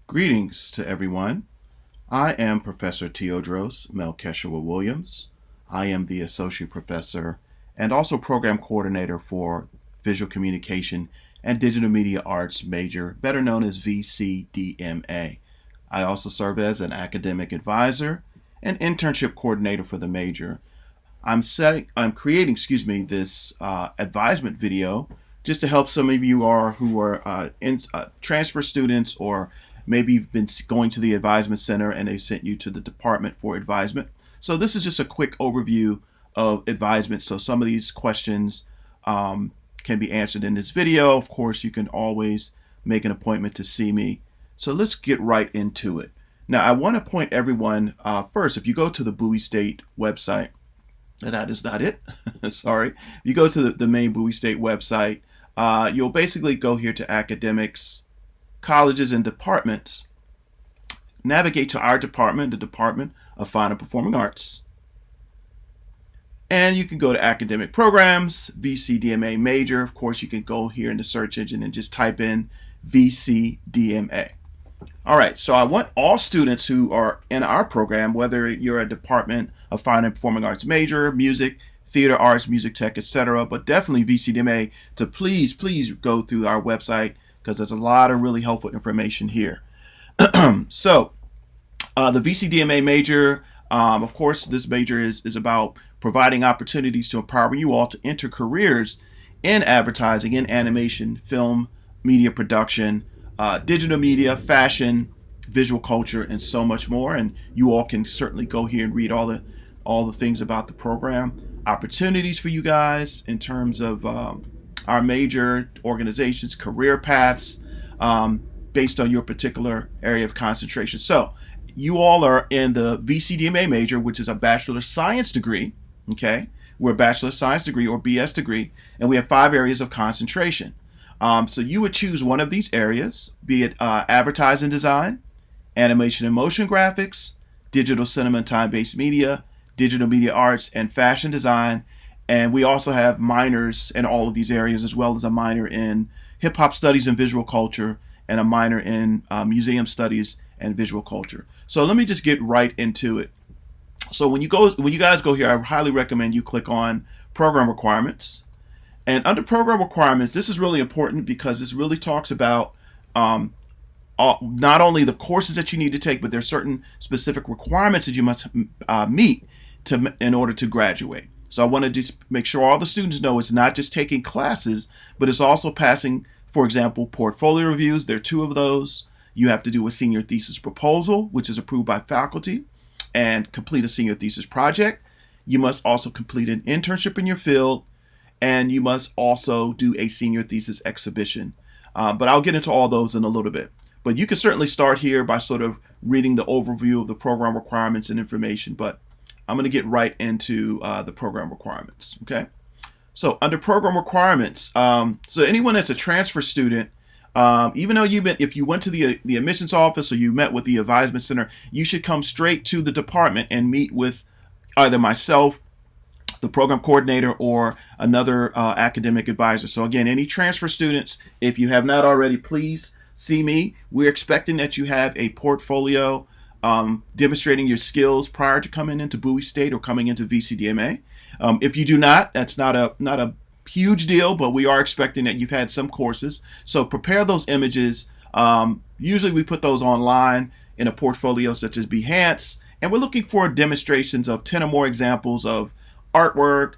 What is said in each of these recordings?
Greetings to everyone. I am Professor Teodros Melkeshua Williams. I am the Associate Professor and also Program Coordinator for Visual Communication and Digital Media Arts major, better known as VCDMA. I also serve as an academic advisor and internship coordinator for the major. I'm creating, this advisement video just to help some of you who are transfer students, or maybe you've been going to the advisement center and they sent you to the department for advisement. So this is just a quick overview of advisement. So some of these questions can be answered in this video. Of course, you can always make an appointment to see me. So let's get right into it. Now, I want to point everyone first, if you go to the Bowie State website, that is not it. Sorry. If you go to the main Bowie State website, you'll basically go here to academics, colleges, and departments. Navigate to our department, the Department of Fine and Performing Arts. And you can go to academic programs, VCDMA major. Of course, you can go here in the search engine and just type in VCDMA. All right, so I want all students who are in our program, whether you're a Department of Fine and Performing Arts major, music, theater arts, music tech, etc., but definitely VCDMA, to please go through our website because there's a lot of really helpful information here. So the VCDMA major, of course, this major is about providing opportunities to empower you all to enter careers in advertising, in animation, film, media production, digital media, fashion, visual culture, and so much more. And you all can certainly go here and read all the things about the program. Opportunities for you guys in terms of our major organizations, career paths, based on your particular area of concentration. So you all are in the VCDMA major, which is a Bachelor of Science degree. Okay, we're a Bachelor of Science degree or BS degree, and we have 5 areas of concentration. So you would choose one of these areas, be it advertising design, animation and motion graphics, digital cinema and time-based media, digital media arts, and fashion design. And we also have minors in all of these areas, as well as a minor in hip-hop studies and visual culture, and a minor in museum studies and visual culture. So let me just get right into it. So when you guys go here, I highly recommend you click on program requirements. And under program requirements, this is really important because this really talks about not only the courses that you need to take, but there are certain specific requirements that you must meet in order to graduate. So I want to just make sure all the students know it's not just taking classes, but it's also passing, for example, portfolio reviews. There are 2 of those. You have to do a senior thesis proposal, which is approved by faculty, and complete a senior thesis project. You must also complete an internship in your field, and you must also do a senior thesis exhibition. But I'll get into all those in a little bit. But you can certainly start here by sort of reading the overview of the program requirements and information. But I'm going to get right into the program requirements. Okay. So under program requirements, so anyone that's a transfer student, even though if you went to the admissions office or you met with the advisement center, you should come straight to the department and meet with either myself, the program coordinator, or another academic advisor. So again, any transfer students, if you have not already, please see me. We're expecting that you have a portfolio demonstrating your skills prior to coming into Bowie State or coming into VCDMA. If you do not, that's not a huge deal, but we are expecting that you've had some courses. So prepare those images. Usually we put those online in a portfolio such as Behance, and we're looking for demonstrations of 10 or more examples of artwork,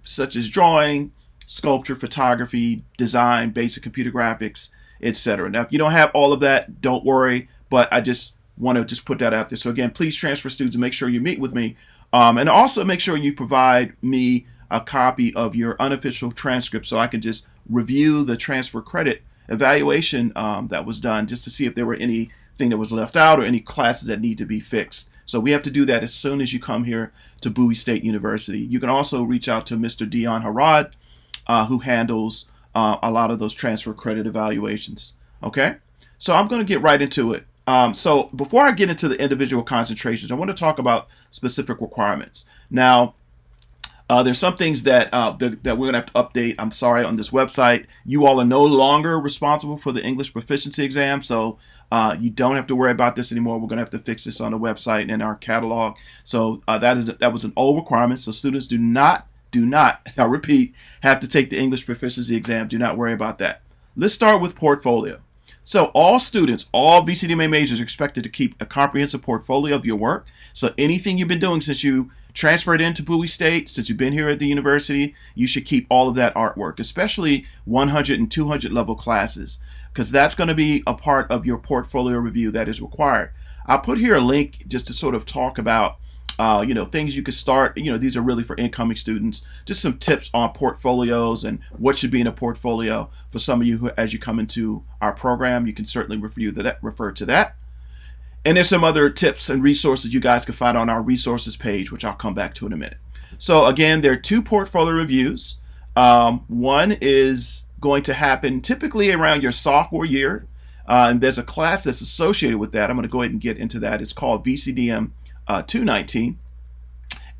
such as drawing, sculpture, photography, design, basic computer graphics, etc. Now, if you don't have all of that, don't worry, but I just want to just put that out there. So again, please, transfer students, make sure you meet with me, and also make sure you provide me a copy of your unofficial transcript so I can just review the transfer credit evaluation that was done, just to see if there were anything that was left out or any classes that need to be fixed. So we have to do that as soon as you come here to Bowie State University. You can also reach out to Mr. Dion Harad, who handles a lot of those transfer credit evaluations. Okay, so I'm going to get right into it. So before I get into the individual concentrations, I want to talk about specific requirements. Now, there's some things that we're going to have to update. I'm sorry, on this website. You all are no longer responsible for the English proficiency exam, so You don't have to worry about this anymore. We're going to have to fix this on the website and in our catalog. So that was an old requirement. So students do not, I repeat, have to take the English proficiency exam. Do not worry about that. Let's start with portfolio. So all students, all VCDMA majors are expected to keep a comprehensive portfolio of your work. So anything you've been doing since you transferred into Bowie State, since you've been here at the university, you should keep all of that artwork, especially 100 and 200 level classes, because that's going to be a part of your portfolio review that is required. I'll put here a link just to sort of talk about things you could start. These are really for incoming students. Just some tips on portfolios and what should be in a portfolio for some of you who, as you come into our program, you can certainly refer to that. And there's some other tips and resources you guys can find on our resources page, which I'll come back to in a minute. So again, there are 2 portfolio reviews. One is going to happen typically around your sophomore year. And there's a class that's associated with that. I'm going to go ahead and get into that. It's called VCDM 219.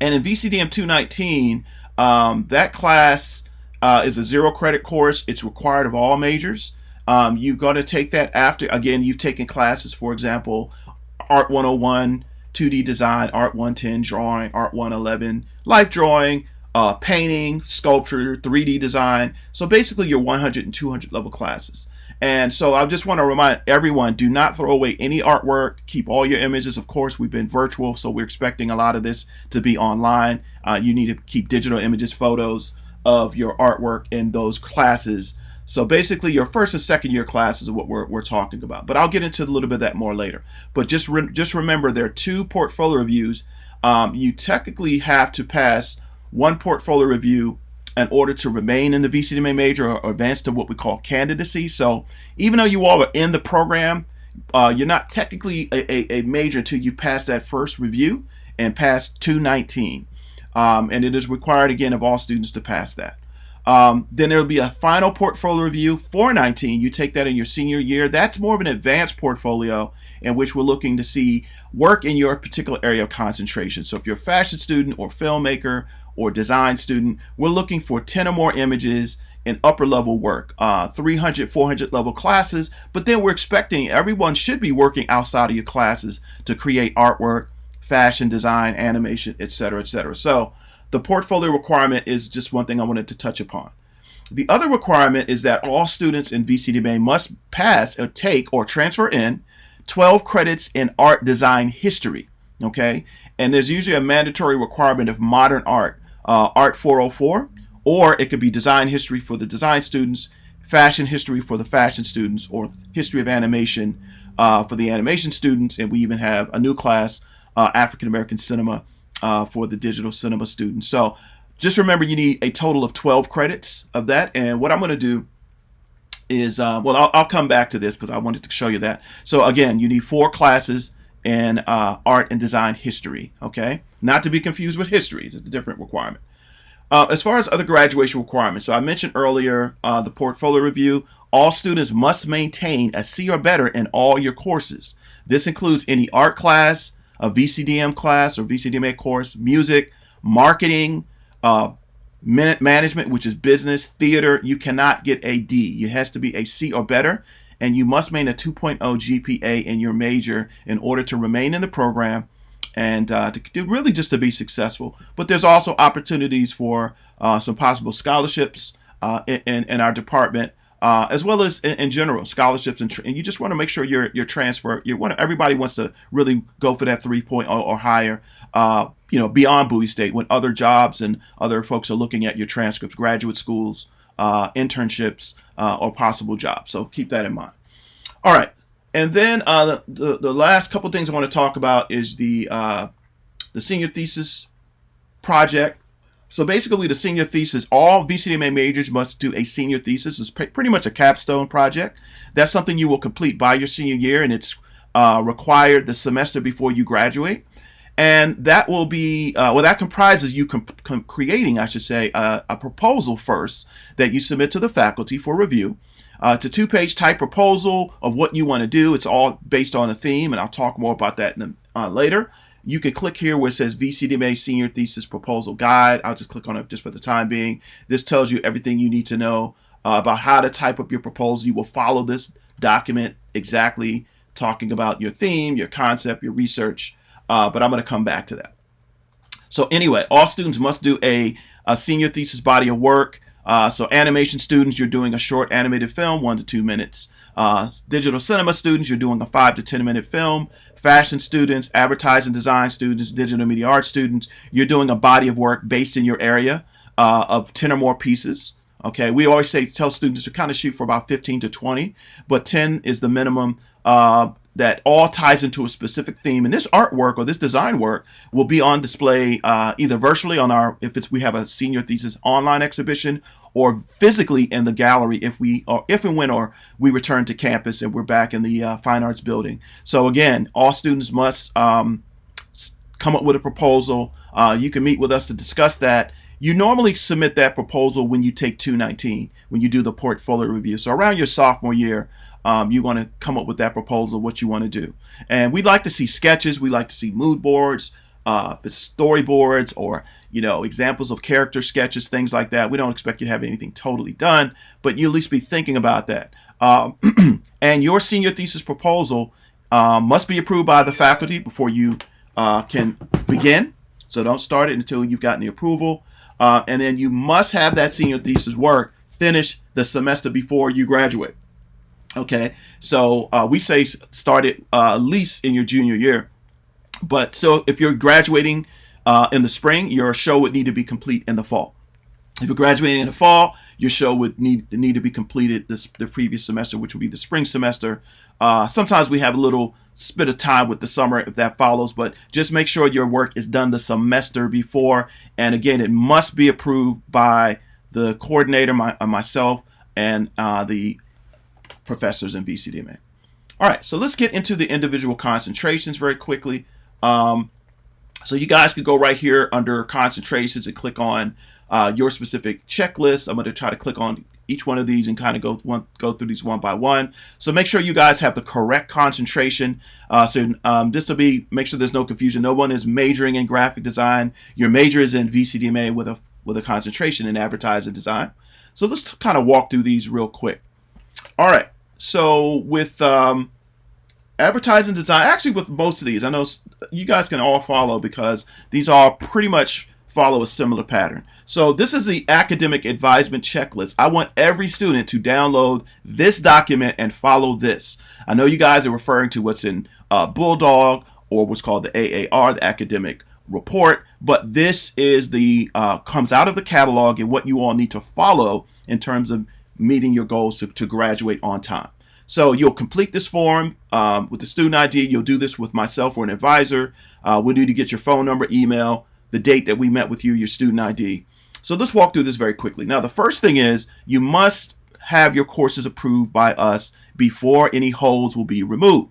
And in VCDM 219, that class is a 0 credit course. It's required of all majors. You're going to take that after, again, you've taken classes, for example, Art 101, 2D design, Art 110, drawing, Art 111, life drawing, painting, sculpture, 3D design. So basically your 100 and 200 level classes. And so I just want to remind everyone, do not throw away any artwork. Keep all your images. Of course, we've been virtual, so we're expecting a lot of this to be online. You need to keep digital images, photos of your artwork in those classes. So basically your first and second year classes are what we're talking about. But I'll get into a little bit of that more later. But just remember, there are 2 portfolio reviews. You technically have to pass 1 portfolio review in order to remain in the VCDMA major or advance to what we call candidacy. So even though you all are in the program, you're not technically a major until you've passed that first review and passed 219. And it is required, again, of all students to pass that. Then there will be a final portfolio review, 419. You take that in your senior year. That's more of an advanced portfolio in which we're looking to see work in your particular area of concentration. So if you're a fashion student or filmmaker or design student, we're looking for 10 or more images in upper level work, 300, 400 level classes. But then we're expecting everyone should be working outside of your classes to create artwork, fashion design, animation, etc., etc. So the portfolio requirement is just one thing I wanted to touch upon. The other requirement is that all students in VCDMA must pass or take or transfer in 12 credits in art design history, okay? And there's usually a mandatory requirement of modern art, Art 404, or it could be design history for the design students, fashion history for the fashion students, or history of animation for the animation students. And we even have a new class, African American cinema, for the digital cinema students. So just remember, you need a total of 12 credits of that. And what I'm going to do is, I'll come back to this because I wanted to show you that. So again, you need 4 classes in art and design history, okay? Not to be confused with history. It's a different requirement. As far as other graduation requirements, so I mentioned earlier the portfolio review. All students must maintain a C or better in all your courses. This includes any art class, a VCDM class or VCDMA course, music, marketing, management, which is business, theater. You cannot get a D. It has to be a C or better, and you must maintain a 2.0 GPA in your major in order to remain in the program and really just to be successful. But there's also opportunities for some possible scholarships in our department, as well as in general scholarships, and you just want to make sure your transfer. Everybody wants to really go for that 3.0 or higher. Beyond Bowie State, when other jobs and other folks are looking at your transcripts, graduate schools, internships, or possible jobs. So keep that in mind. All right. And then the last couple things I want to talk about is the senior thesis project. So basically the senior thesis, all VCDMA majors must do a senior thesis. It's pretty much a capstone project. That's something you will complete by your senior year, and it's required the semester before you graduate. And that will be, that comprises you creating, I should say, a proposal first that you submit to the faculty for review. It's a 2-page type proposal of what you want to do. It's all based on a theme, and I'll talk more about that later. You can click here where it says VCDMA Senior Thesis Proposal Guide. I'll just click on it just for the time being. This tells you everything you need to know about how to type up your proposal. You will follow this document exactly talking about your theme, your concept, your research, but I'm going to come back to that. So anyway, all students must do a senior thesis body of work. So animation students, you're doing a short animated film, 1 to 2 minutes. Digital cinema students, you're doing a 5 to 10 minute film. Fashion students, advertising design students, digital media arts students, you're doing a body of work based in your area of 10 or more pieces. Okay, we always tell students to kind of shoot for about 15 to 20, but 10 is the minimum that all ties into a specific theme. And this artwork or this design work will be on display either virtually on our, we have a senior thesis online exhibition, or physically in the gallery if and when we return to campus and we're back in the Fine Arts building. So again, all students must come up with a proposal. You can meet with us to discuss that. You normally submit that proposal when you take 219, when you do the portfolio review. So around your sophomore year, you want to come up with that proposal, what you want to do. And we'd like to see sketches. We like to see mood boards, storyboards, or examples of character sketches, things like that. We don't expect you to have anything totally done, but you at least be thinking about that. And your senior thesis proposal must be approved by the faculty before you can begin. So don't start it until you've gotten the approval. And then you must have that senior thesis work finished the semester before you graduate. Okay, so we say start it at least in your junior year. But so if you're graduating in the spring, your show would need to be complete in the fall. If you're graduating in the fall, your show would need to be completed the previous semester, which would be the spring semester. Sometimes we have a little bit of time with the summer if that follows, but just make sure your work is done the semester before. And again, it must be approved by the coordinator, myself, and the professors in VCDMA. All right, so let's get into the individual concentrations very quickly. So you guys could go right here under concentrations and click on your specific checklist. I'm going to try to click on each one of these and kind of go through these one by one. So make sure you guys have the correct concentration. Just to make sure there's no confusion, no one is majoring in graphic design. Your major is in VCDMA with a concentration in advertising design. So let's kind of walk through these real quick. All right, so with advertising design, actually with most of these, I know you guys can all follow because these all pretty much follow a similar pattern. So this is the academic advisement checklist. I want every student to download this document and follow this. I know you guys are referring to what's in Bulldog or what's called the AAR, the academic report, but this is the comes out of the catalog and what you all need to follow in terms of meeting your goals to graduate on time. So you'll complete this form with the student ID. You'll do this with myself or an advisor. We need to get your phone number, email, the date that we met with you, your student ID. So let's walk through this very quickly. Now, the first thing is you must have your courses approved by us before any holds will be removed.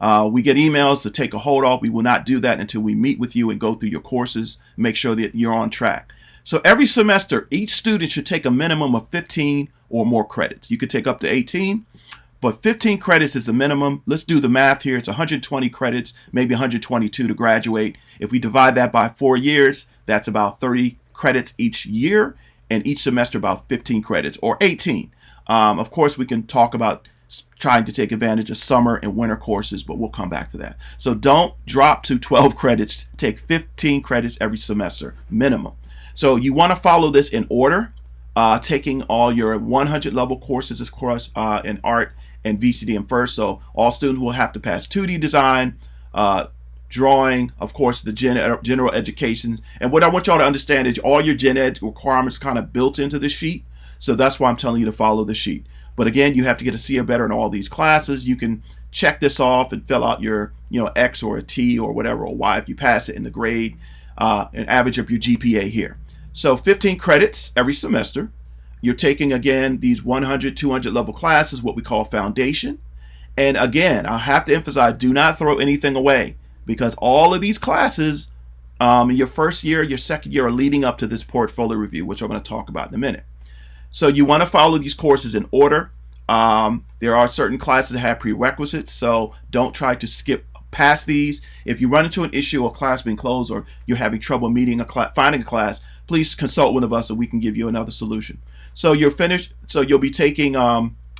We get emails to take a hold off. We will not do that until we meet with you and go through your courses, make sure that you're on track. So every semester, each student should take a minimum of 15 or more credits. You could take up to 18, but 15 credits is the minimum. Let's do the math here. It's 120 credits, maybe 122 to graduate. If we divide that by 4 years, that's about 30 credits each year, and each semester about 15 credits, or 18. Of course, we can talk about trying to take advantage of summer and winter courses, but we'll come back to that. So don't drop to 12 credits. Take 15 credits every semester, minimum. So you want to follow this in order, taking all your 100 level courses, of course, in art and VCDM first. So all students will have to pass 2D design, drawing, of course, the general education. And what I want y'all to understand is all your gen ed requirements kind of built into the sheet. So that's why I'm telling you to follow the sheet. But again, you have to get a C or better in all these classes. You can check this off and fill out your X or a T or whatever, or Y if you pass it in the grade, and average up your GPA here. So 15 credits every semester. You're taking, again, these 100, 200 level classes, what we call foundation. And again, I have to emphasize, do not throw anything away, because all of these classes in your first year, your second year are leading up to this portfolio review, which I'm going to talk about in a minute. So you want to follow these courses in order. There are certain classes that have prerequisites, so don't try to skip past these. If you run into an issue or class being closed, or you're having trouble finding a class, please consult one of us so we can give you another solution. So you're finished. So you'll be taking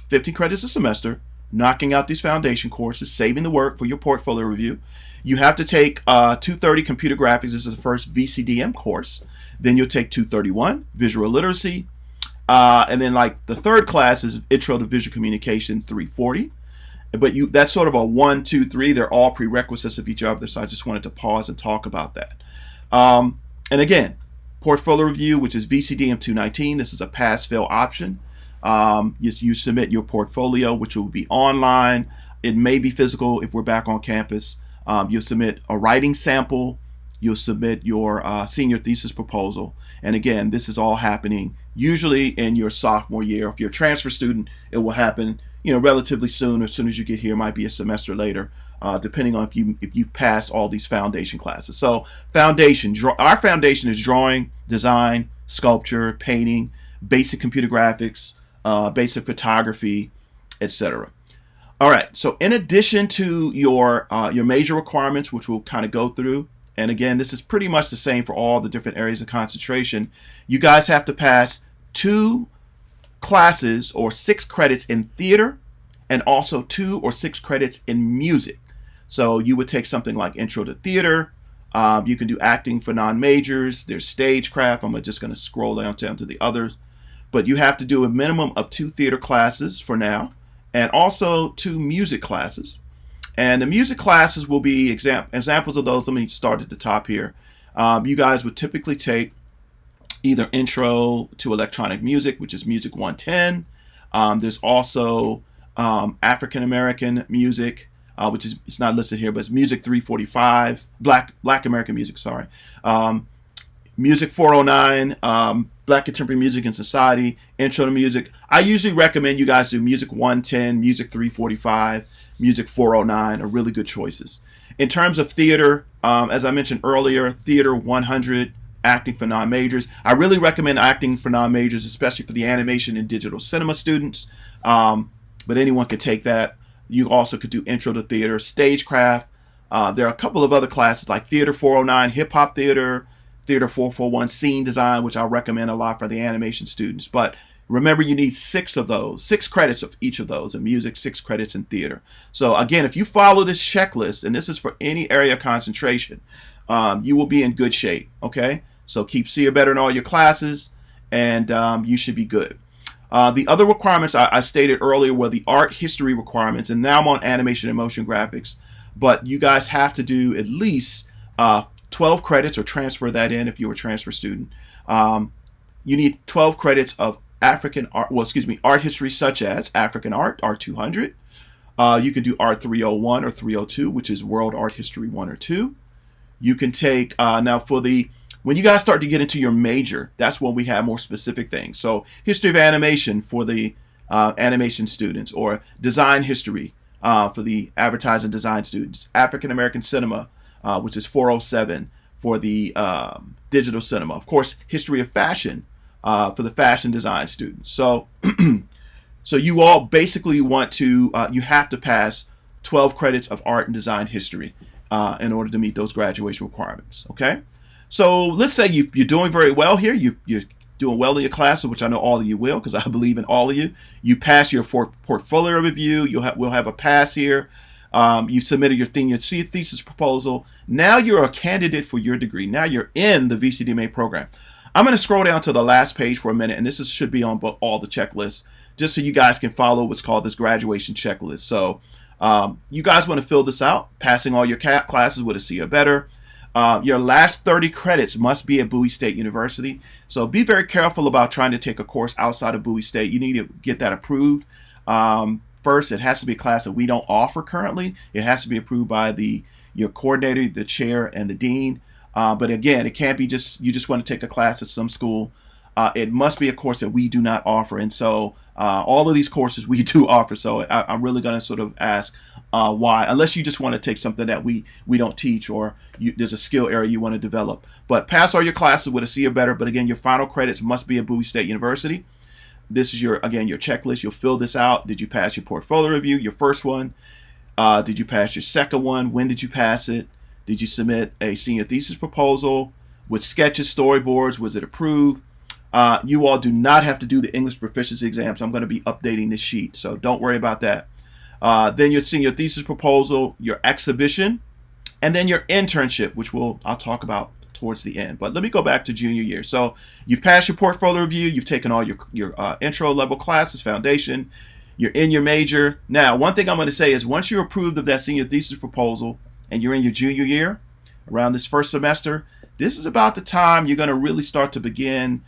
15 credits a semester, knocking out these foundation courses, saving the work for your portfolio review. You have to take 230 computer graphics. This is the first VCDM course. Then you'll take 231 visual literacy. And then like the third class is Intro to Visual Communication 340. But that's sort of a 1, 2, 3. They're all prerequisites of each other. So I just wanted to pause and talk about that. And again, portfolio review, which is VCDM 219. This is a pass-fail option. You submit your portfolio, which will be online. It may be physical if we're back on campus. You'll submit a writing sample. You'll submit your senior thesis proposal. And again, this is all happening usually in your sophomore year. If you're a transfer student, it will happen, relatively soon. As soon as you get here, it might be a semester later, depending on if you've passed all these foundation classes. So our foundation is drawing, design, sculpture, painting, basic computer graphics, basic photography, etc. All right. So in addition to your major requirements, which we'll kind of go through, and again, this is pretty much the same for all the different areas of concentration, you guys have to pass 2 classes or 6 credits in theater, and also 2 or 6 credits in music. So you would take something like Intro to Theater. You can do acting for non-majors. There's stagecraft. I'm just going to scroll down to the others. But you have to do a minimum of 2 theater classes for now, and also 2 music classes. And the music classes will be examples of those. Let me start at the top here. You guys would typically take either Intro to Electronic Music, which is Music 110. There's also African American music, which is, it's not listed here, but it's Music 345. Black American music, sorry. Music 409, Black Contemporary Music and Society, Intro to Music. I usually recommend you guys do Music 110, Music 345, Music 409 are really good choices. In terms of theater, as I mentioned earlier, Theater 100, Acting for Non-Majors. I really recommend Acting for Non-Majors, especially for the animation and digital cinema students, but anyone could take that. You also could do Intro to Theater, Stagecraft. There are a couple of other classes like Theater 409, Hip Hop Theater, Theater 441, Scene Design, which I recommend a lot for the animation students. But remember, you need 6 of those, 6 credits of each of those in music, 6 credits in theater. So again, if you follow this checklist, and this is for any area of concentration, you will be in good shape, okay? So keep C or better in all your classes, and you should be good. The other requirements I stated earlier were the art history requirements, and now I'm on animation and motion graphics, but you guys have to do at least 12 credits, or transfer that in if you're a transfer student. You need 12 credits of African art, art history, such as African art, Art 200. You can do Art 301 or 302, which is World Art History 1 or 2. You can take, when you guys start to get into your major, that's when we have more specific things. So history of animation for the animation students, or design history for the advertising design students. African American cinema, which is 407 for the digital cinema. Of course, history of fashion for the fashion design students. So, so you all basically want to, you have to pass 12 credits of art and design history in order to meet those graduation requirements. Okay. So let's say you're doing very well here. You're doing well in your classes, which I know all of you will, because I believe in all of you. You pass your portfolio review. We'll have a pass here. You submitted your thesis proposal. Now you're a candidate for your degree. Now you're in the VCDMA program. I'm going to scroll down to the last page for a minute, and should be on all the checklists, just so you guys can follow what's called this graduation checklist. So you guys want to fill this out, passing all your classes with a C or better. Your last 30 credits must be at Bowie State University. So be very careful about trying to take a course outside of Bowie State. You need to get that approved. First, it has to be a class that we don't offer currently. It has to be approved by your coordinator, the chair, and the dean. But again, it can't be you just want to take a class at some school. It must be a course that we do not offer. And so all of these courses we do offer. So I'm really going to sort of ask why, unless you just want to take something that we don't teach, or there's a skill area you want to develop. But pass all your classes with a C or better. But again, your final credits must be at Bowie State University. This is your checklist. You'll fill this out. Did you pass your portfolio review, your first one? Did you pass your second one? When did you pass it? Did you submit a senior thesis proposal with sketches, storyboards? Was it approved? You all do not have to do the English proficiency exams. I'm going to be updating this sheet, so don't worry about that. Then your senior thesis proposal, your exhibition, and then your internship, which I'll talk about towards the end. But let me go back to junior year. So you've passed your portfolio review, you've taken all your intro level classes, foundation, you're in your major. Now, one thing I'm going to say is once you're approved of that senior thesis proposal and you're in your junior year, around this first semester, this is about the time you're going to really start to begin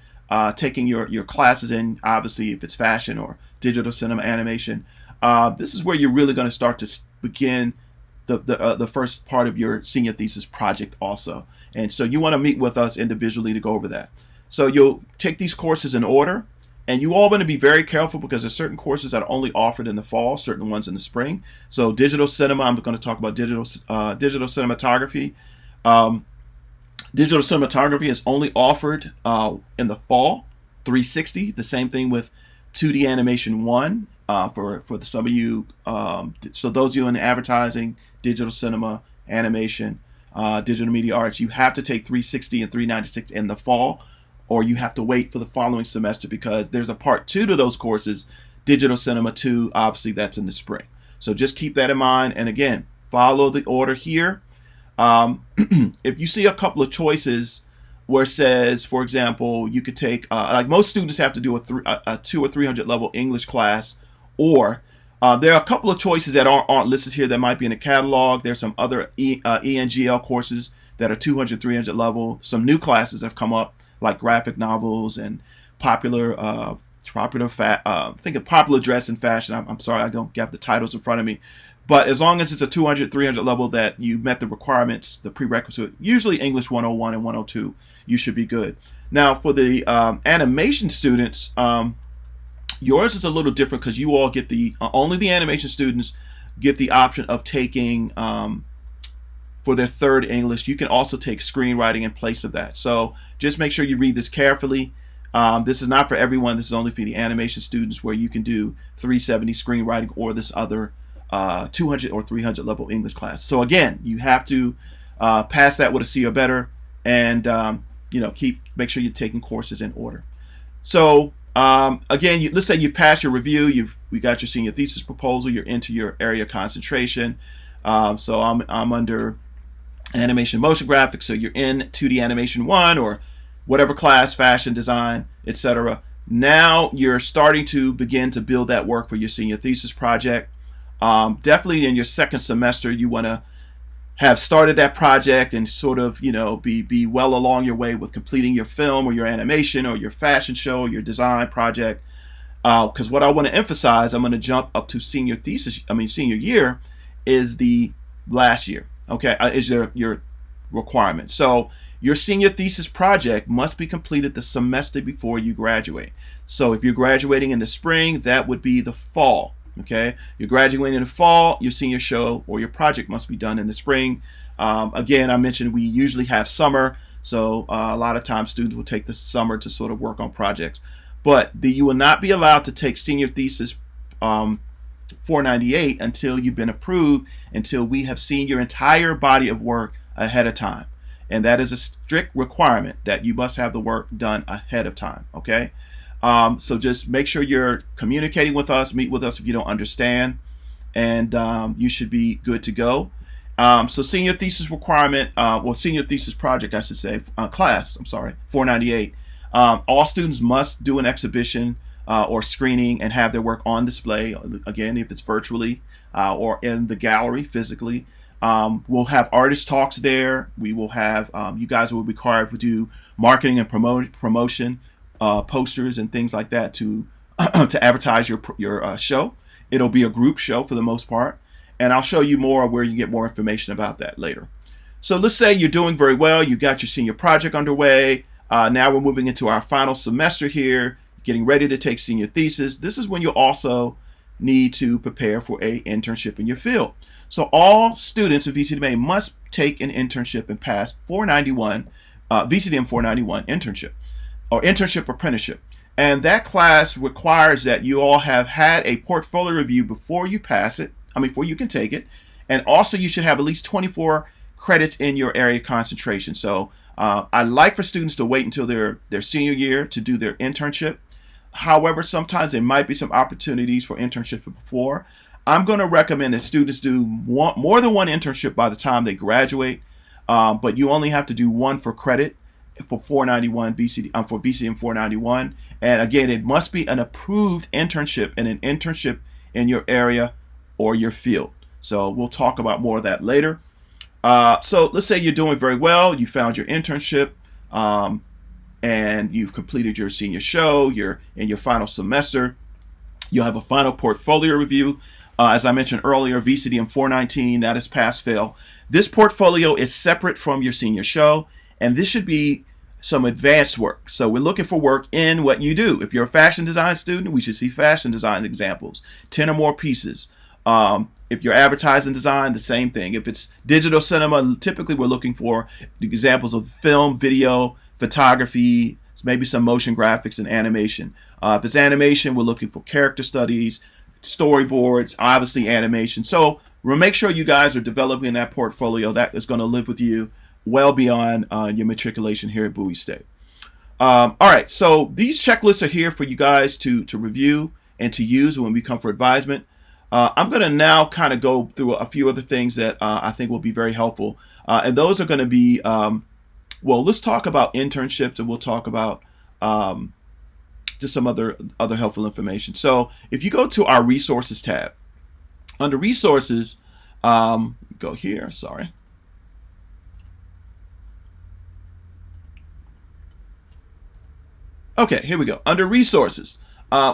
taking your classes in, obviously, if it's fashion or digital cinema animation. This is where you're really going to start to begin the first part of your senior thesis project also. And so you want to meet with us individually to go over that. So you'll take these courses in order, and you all want to be very careful because there's certain courses that are only offered in the fall, certain ones in the spring. So digital cinema, I'm going to talk about digital cinematography. Digital cinematography is only offered in the fall, 360. The same thing with 2D animation 1 for some of you. So those of you in advertising, digital cinema, animation, digital media arts, you have to take 360 and 396 in the fall, or you have to wait for the following semester because there's a part 2 to those courses, digital cinema 2, obviously that's in the spring. So just keep that in mind. And again, follow the order here. If you see a couple of choices where it says, for example, you could take, like most students have to do a 2 or 300 level English class, or there are a couple of choices that aren't listed here that might be in the catalog. There's some other ENGL courses that are 200, 300 level. Some new classes that have come up like graphic novels and popular dress and fashion. I'm sorry, I don't have the titles in front of me. But as long as it's a 200, 300 level that you met the requirements, the prerequisite, usually English 101 and 102, you should be good. Now, for the animation students, yours is a little different because you all get only the animation students get the option of taking, for their third English, you can also take screenwriting in place of that. So just make sure you read this carefully. This is not for everyone. This is only for the animation students where you can do 370 screenwriting or this other 200 or 300 level English class. So again, you have to pass that with a C or better, and make sure you're taking courses in order. So again, let's say you've passed your review, we got your senior thesis proposal, you're into your area of concentration. So I'm under animation motion graphics, so you're in 2D animation 1 or whatever class, fashion, design, etc. Now you're starting to begin to build that work for your senior thesis project. Definitely in your second semester, you want to have started that project and sort of, be well along your way with completing your film or your animation or your fashion show or your design project. Because what I want to emphasize, I'm going to jump up to senior year is the last year, okay, is your requirement. So your senior thesis project must be completed the semester before you graduate. So if you're graduating in the spring, that would be the fall. Okay, you're graduating in the fall, your senior show or your project must be done in the spring. Again, I mentioned we usually have summer, so a lot of times students will take the summer to sort of work on projects. But you will not be allowed to take senior thesis 498 until you've been approved, until we have seen your entire body of work ahead of time. And that is a strict requirement that you must have the work done ahead of time, okay? So just make sure you're communicating with us, meet with us if you don't understand, and you should be good to go. So senior thesis requirement, senior thesis project, I should say, class, 498. All students must do an exhibition or screening and have their work on display, again, if it's virtually or in the gallery physically. We'll have artist talks there. We will have, you guys will be required to do marketing and promotion, posters and things like that to advertise your show. It'll be a group show for the most part, and I'll show you more where you get more information about that later. So let's say you're doing very well, you got your senior project underway. Now we're moving into our final semester here, getting ready to take senior thesis. This is when you also need to prepare for a internship in your field. So all students of VCDMA must take an internship and pass 491, VCDM 491 internship or internship apprenticeship. And that class requires that you all have had a portfolio review before you pass it, before you can take it. And also you should have at least 24 credits in your area of concentration. So I like for students to wait until their senior year to do their internship. However, sometimes there might be some opportunities for internships before. I'm going to recommend that students do more than one internship by the time they graduate, but you only have to do one for credit for 491 for VCDM 491. And again, it must be an approved internship and an internship in your area or your field. So we'll talk about more of that later. So let's say you're doing very well. You found your internship, and you've completed your senior show. You're in your final semester. You'll have a final portfolio review. As I mentioned earlier, VCDM 419, that is pass-fail. This portfolio is separate from your senior show, and this should be some advanced work. So we're looking for work in what you do. If you're a fashion design student, we should see fashion design examples, 10 or more pieces. If you're advertising design, the same thing. If it's digital cinema, typically we're looking for examples of film, video, photography, maybe some motion graphics and animation. If it's animation, we're looking for character studies, storyboards, obviously animation. So we'll make sure you guys are developing that portfolio that is going to live with you well beyond your matriculation here at Bowie State. All right, so these checklists are here for you guys to review and to use when we come for advisement. I'm going to now kind of go through a few other things that I think will be very helpful. And those are going to be, well, let's talk about internships, and we'll talk about just some other helpful information. So if you go to our resources tab, under resources, go here, sorry. Okay, here we go. Under resources,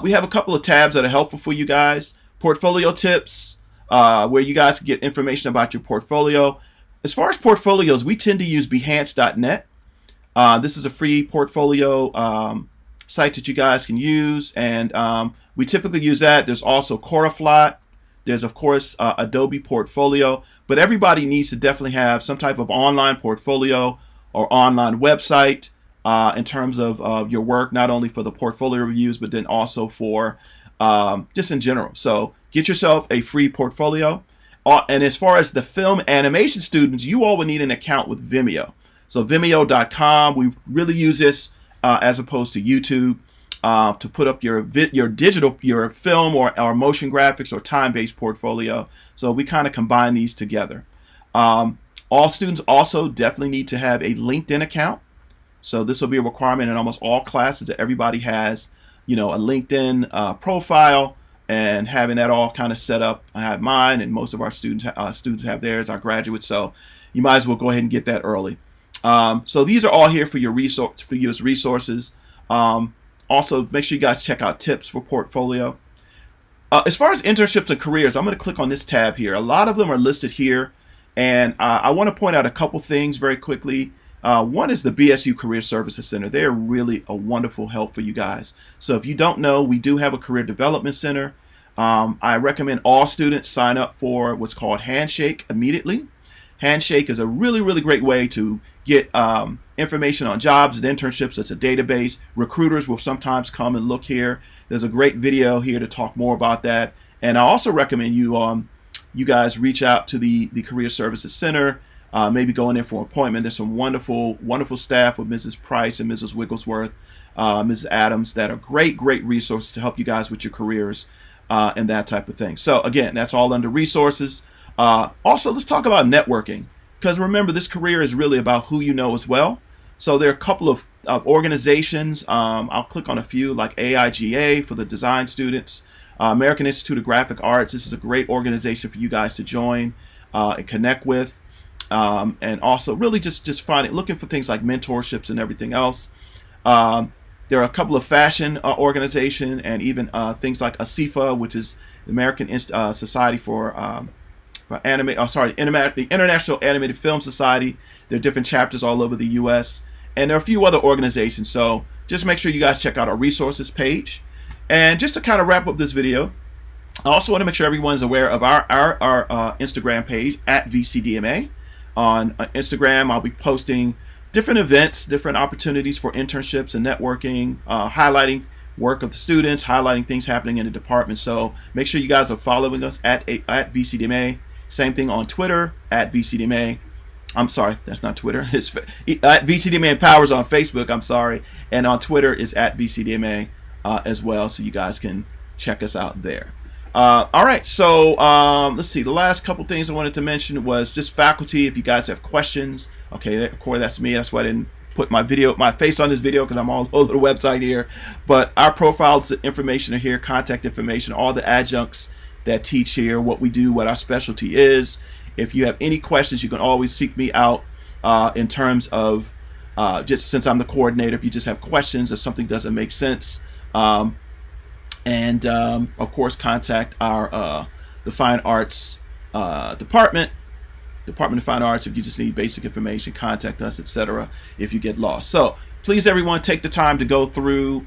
we have a couple of tabs that are helpful for you guys. Portfolio tips, where you guys can get information about your portfolio. As far as portfolios, we tend to use Behance.net. This is a free portfolio site that you guys can use, and we typically use that. There's also Coraflot. There's, of course, Adobe Portfolio, but everybody needs to definitely have some type of online portfolio or online website in terms of your work, not only for the portfolio reviews, but then also for just in general. So get yourself a free portfolio. And as far as the film animation students, you all would need an account with Vimeo. So Vimeo.com, we really use this as opposed to YouTube to put up your film or motion graphics or time-based portfolio. So we kind of combine these together. All students also definitely need to have a LinkedIn account. So this will be a requirement in almost all classes that everybody has, a LinkedIn profile, and having that all kind of set up. I have mine, and most of our students have theirs, our graduates. So you might as well go ahead and get that early. So these are all here for your resources. Also, make sure you guys check out tips for portfolio. As far as internships and careers, I'm going to click on this tab here. A lot of them are listed here, and I want to point out a couple things very quickly. One is the BSU Career Services Center. They're really a wonderful help for you guys. So if you don't know, we do have a Career Development Center. I recommend all students sign up for what's called Handshake immediately. Handshake is a really, really great way to get information on jobs and internships. It's a database. Recruiters will sometimes come and look here. There's a great video here to talk more about that. And I also recommend you guys reach out to the Career Services Center. Maybe go in there for an appointment. There's some wonderful, wonderful staff with Mrs. Price and Mrs. Wigglesworth, Mrs. Adams, that are great resources to help you guys with your careers and that type of thing. So again, that's all under resources. Also, let's talk about networking, because remember, this career is really about who you know as well. So there are a couple of organizations. I'll click on a few, like AIGA for the design students, American Institute of Graphic Arts. This is a great organization for you guys to join and connect with. And also really just looking for things like mentorships and everything else. There are a couple of fashion organizations, and even things like ASIFA, which is the American Society for the International Animated Film Society. There are different chapters all over the U.S. And there are a few other organizations. So just make sure you guys check out our resources page. And just to kind of wrap up this video, I also want to make sure everyone's aware of our Instagram page at VCDMA. On Instagram, I'll be posting different events, different opportunities for internships and networking, highlighting work of the students, highlighting things happening in the department. So make sure you guys are following us at VCDMA. Same thing on Twitter, at VCDMA. I'm sorry, that's not Twitter. It's at VCDMA Empowers on Facebook, I'm sorry. And on Twitter is at VCDMA as well, so you guys can check us out there. All right, so let's see. The last couple things I wanted to mention was just faculty. If you guys have questions, okay, of course that's me. That's why I didn't put my face on this video because I'm all over the website here. But our profiles, information are here, contact information, all the adjuncts that teach here, what we do, what our specialty is. If you have any questions, you can always seek me out in terms of just since I'm the coordinator. If you just have questions, if something doesn't make sense. And of course, contact our the Fine Arts Department of Fine Arts. If you just need basic information, contact us, etc. if you get lost. So please, everyone, take the time to go through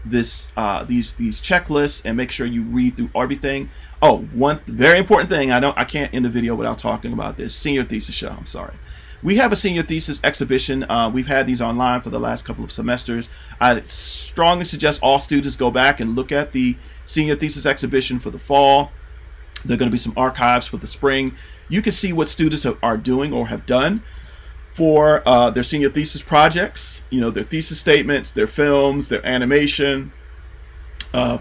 these checklists and make sure you read through everything. Oh, one very important thing, I can't end the video without talking about this. Senior thesis show. I'm sorry. We have a senior thesis exhibition. We've had these online for the last couple of semesters. I strongly suggest all students go back and look at the senior thesis exhibition for the fall. There are going to be some archives for the spring. You can see what students are doing or have done for their senior thesis projects. You know, their thesis statements, their films, their animation,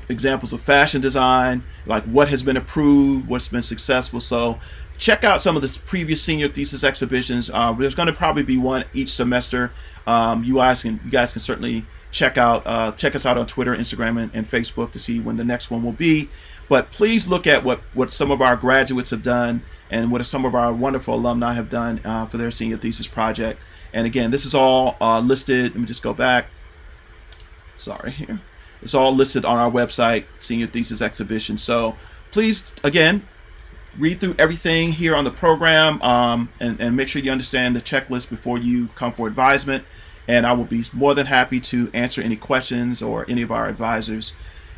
examples of fashion design, like what has been approved, what's been successful. So check out some of the previous senior thesis exhibitions. There's going to probably be one each semester. You guys can certainly check us out on Twitter, Instagram, and Facebook to see when the next one will be. But please look at what some of our graduates have done and what some of our wonderful alumni have done for their senior thesis project. And again, this is all listed. Let me just go back. Sorry, here. It's all listed on our website, Senior Thesis Exhibition. So please, again, read through everything here on the program and make sure you understand the checklist before you come for advisement. And I will be more than happy to answer any questions or any of our advisors.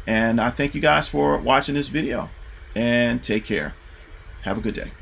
And I thank you guys for watching this video, and take care. Have a good day.